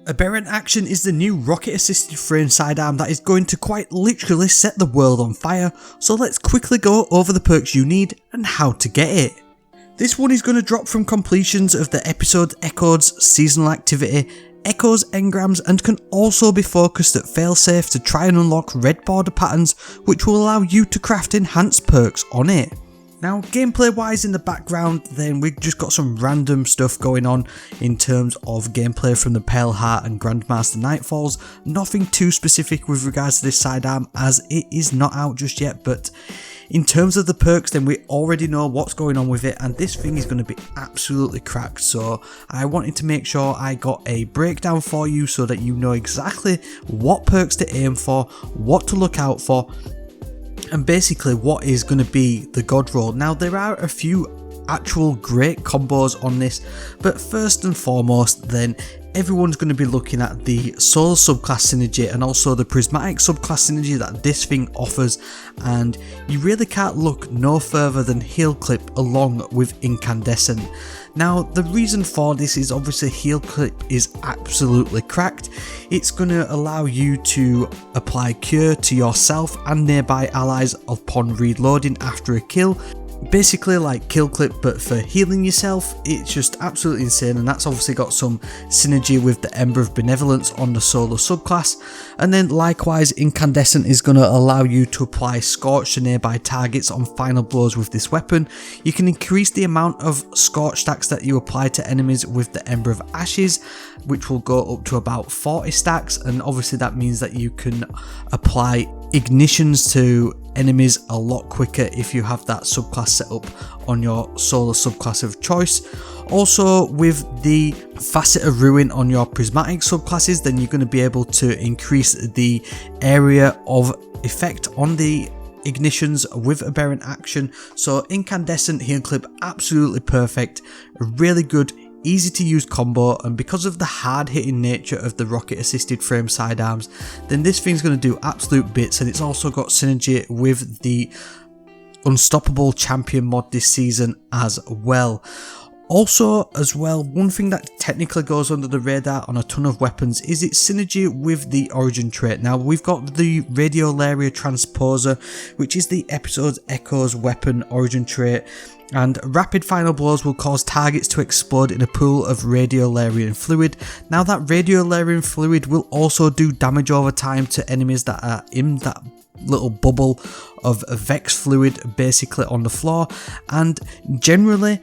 Aberrant Action is the new rocket assisted frame sidearm that is going to quite literally set the world on fire, so let's quickly go over the perks you need and how to get it. This one is going to drop from completions of the episode Echoes seasonal activity, Echoes engrams, and can also be focused at failsafe to try and unlock red border patterns, which will allow you to craft enhanced perks on it. Now, gameplay wise in the background, then we've just got some random stuff going on in terms of gameplay from the Pale Heart and Grandmaster Nightfalls. Nothing too specific with regards to this sidearm as it is not out just yet, but in terms of the perks, then we already know what's going on with it, and this thing is going to be absolutely cracked. So I wanted to make sure I got a breakdown for you so that you know exactly what perks to aim for, what to look out for, and basically what is going to be the God Roll. Now, there are a few actual great combos on this, but first and foremost then everyone's going to be looking at the solar subclass synergy and also the prismatic subclass synergy that this thing offers, and you really can't look no further than Heal Clip along with Incandescent. Now, the reason for this is obviously Heal Clip is absolutely cracked. It's going to allow you to apply cure to yourself and nearby allies upon reloading after a kill. Basically like Kill Clip but for healing yourself. It's just absolutely insane, and that's obviously got some synergy with the Ember of Benevolence on the solar subclass. And then likewise, Incandescent is going to allow you to apply Scorch to nearby targets on final blows with this weapon. You can increase the amount of Scorch stacks that you apply to enemies with the Ember of Ashes, which will go up to about 40 stacks, and obviously that means that you can apply ignitions to enemies a lot quicker if you have that subclass set up on your solar subclass of choice. Also, with the Facet of Ruin on your prismatic subclasses, then you're going to be able to increase the area of effect on the ignitions with Aberrant Action. So Incandescent, Heal Clip, absolutely perfect, a really good easy to use combo, and because of the hard hitting nature of the rocket assisted frame sidearms, then this thing's going to do absolute bits. And it's also got synergy with the Unstoppable Champion mod this season as well. Also as well, one thing that technically goes under the radar on a ton of weapons is its synergy with the origin trait. Now, we've got the Radiolaria Transposer, which is the episode's Echoes weapon origin trait, and rapid final blows will cause targets to explode in a pool of radiolarian fluid. Now, that radiolarian fluid will also do damage over time to enemies that are in that little bubble of Vex fluid basically on the floor, and generally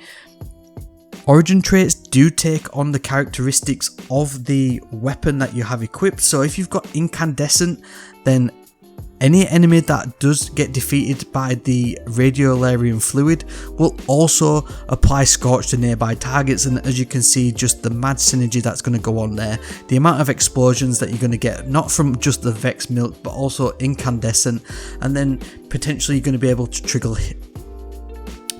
origin traits do take on the characteristics of the weapon that you have equipped. So if you've got Incandescent, then any enemy that does get defeated by the Radiolarian fluid will also apply Scorch to nearby targets, and as you can see, just the mad synergy that's going to go on there. The amount of explosions that you're going to get, not from just the Vex Milk but also Incandescent, and then potentially you're going to be able to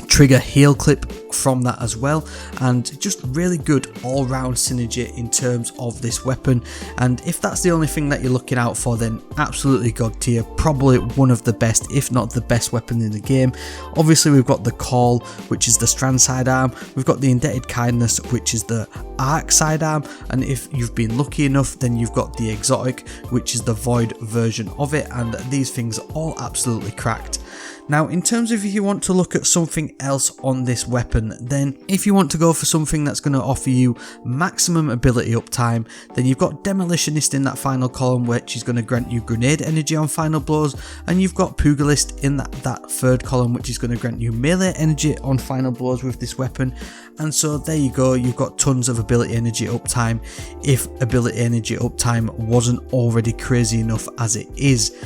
trigger Heal Clip from that as well, and just really good all-round synergy in terms of this weapon. And if that's the only thing that you're looking out for, then absolutely god tier, probably one of the best if not the best weapon in the game. Obviously we've got the Call, which is the Strand sidearm, we've got the Indebted Kindness, which is the Arc sidearm, and if you've been lucky enough, then you've got the Exotic, which is the Void version of it, and these things are all absolutely cracked. Now, in terms of if you want to look at something else on this weapon, then if you want to go for something that's going to offer you maximum ability uptime, then you've got Demolitionist in that final column, which is going to grant you grenade energy on final blows, and you've got Pugilist in that third column, which is going to grant you melee energy on final blows with this weapon. And so there you go, you've got tons of ability energy uptime if ability energy uptime wasn't already crazy enough as it is.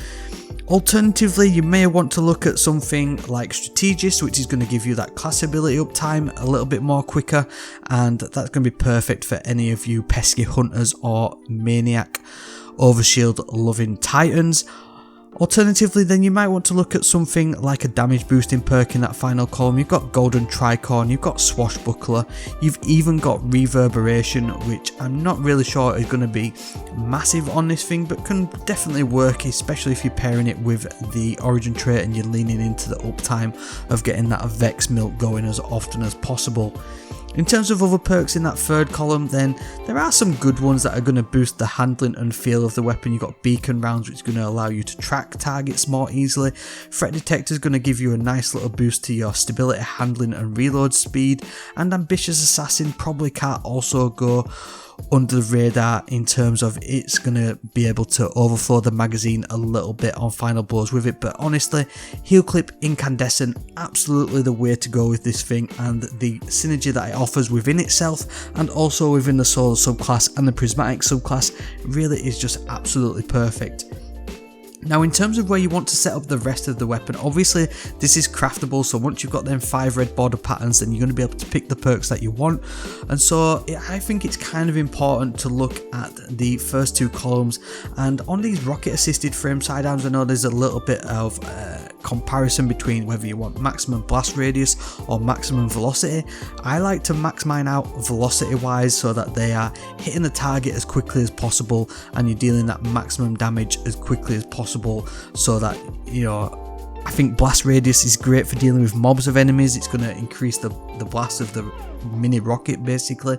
Alternatively, you may want to look at something like Strategist, which is going to give you that class ability uptime a little bit more quicker, and that's going to be perfect for any of you pesky hunters or maniac overshield loving titans. Alternatively, then you might want to look at something like a damage boosting perk in that final column. You've got Golden Tricorn, you've got Swashbuckler, you've even got Reverberation, which I'm not really sure is going to be massive on this thing, but can definitely work, especially if you're pairing it with the origin trait and you're leaning into the uptime of getting that Vex Milk going as often as possible. In terms of other perks in that third column, then there are some good ones that are going to boost the handling and feel of the weapon. You've got beacon rounds, which is going to allow you to track targets more easily. Threat detector is going to give you a nice little boost to your stability, handling and reload speed. And ambitious assassin probably can't also go under the radar in terms of it's going to be able to overflow the magazine a little bit on final blows with it. But honestly, heal clip incandescent, absolutely the way to go with this thing, and the synergy that it offers within itself and also within the solar subclass and the prismatic subclass really is just absolutely perfect. Now, in terms of where you want to set up the rest of the weapon, obviously this is craftable, so once you've got them 5 red border patterns, then you're going to be able to pick the perks that you want. And so I think it's kind of important to look at the first 2 columns, and on these rocket assisted frame sidearms, I know there's a little bit of comparison between whether you want maximum blast radius or maximum velocity. I like to max mine out velocity wise so that they are hitting the target as quickly as possible and you're dealing that maximum damage as quickly as possible, so that, you know, I think blast radius is great for dealing with mobs of enemies. It's going to increase the blast of the mini rocket basically,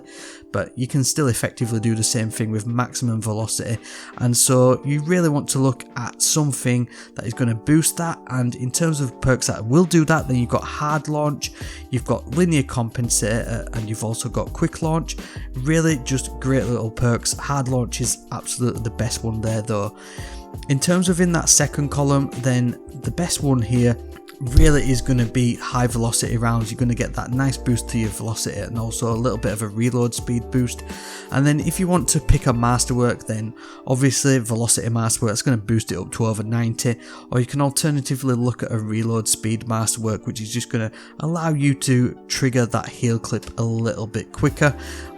but you can still effectively do the same thing with maximum velocity. And so you really want to look at something that is going to boost that. And in terms of perks that will do that, then you've got hard launch, you've got linear compensator, and you've also got quick launch. Really just great little perks. Hard launch is absolutely the best one there though. In terms of in that second column, then the best one here really is going to be high velocity rounds. You're going to get that nice boost to your velocity and also a little bit of a reload speed boost. And then if you want to pick a masterwork, then obviously velocity masterwork is going to boost it up to over 90, or you can alternatively look at a reload speed masterwork, which is just going to allow you to trigger that heal clip a little bit quicker.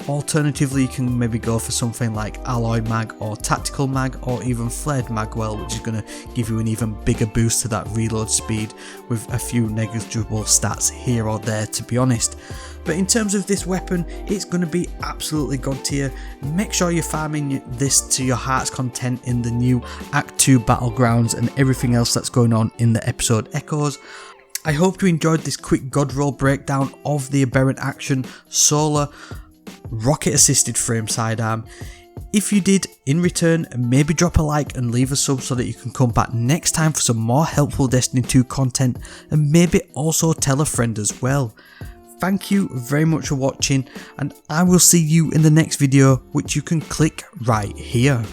Alternatively, you can maybe go for something like alloy mag or tactical mag or even flared magwell, which is going to give you an even bigger boost to that reload speed with a few negligible stats here or there, to be honest. But in terms of this weapon, it's going to be absolutely god tier. Make sure you're farming this to your heart's content in the new Act 2 Battlegrounds and everything else that's going on in the episode Echoes. I hope you enjoyed this quick God Roll breakdown of the Aberrant Action Solar Rocket Assisted Frame Sidearm. If you did, in return, maybe drop a like and leave a sub so that you can come back next time for some more helpful Destiny 2 content, and maybe also tell a friend as well. Thank you very much for watching, and I will see you in the next video, which you can click right here.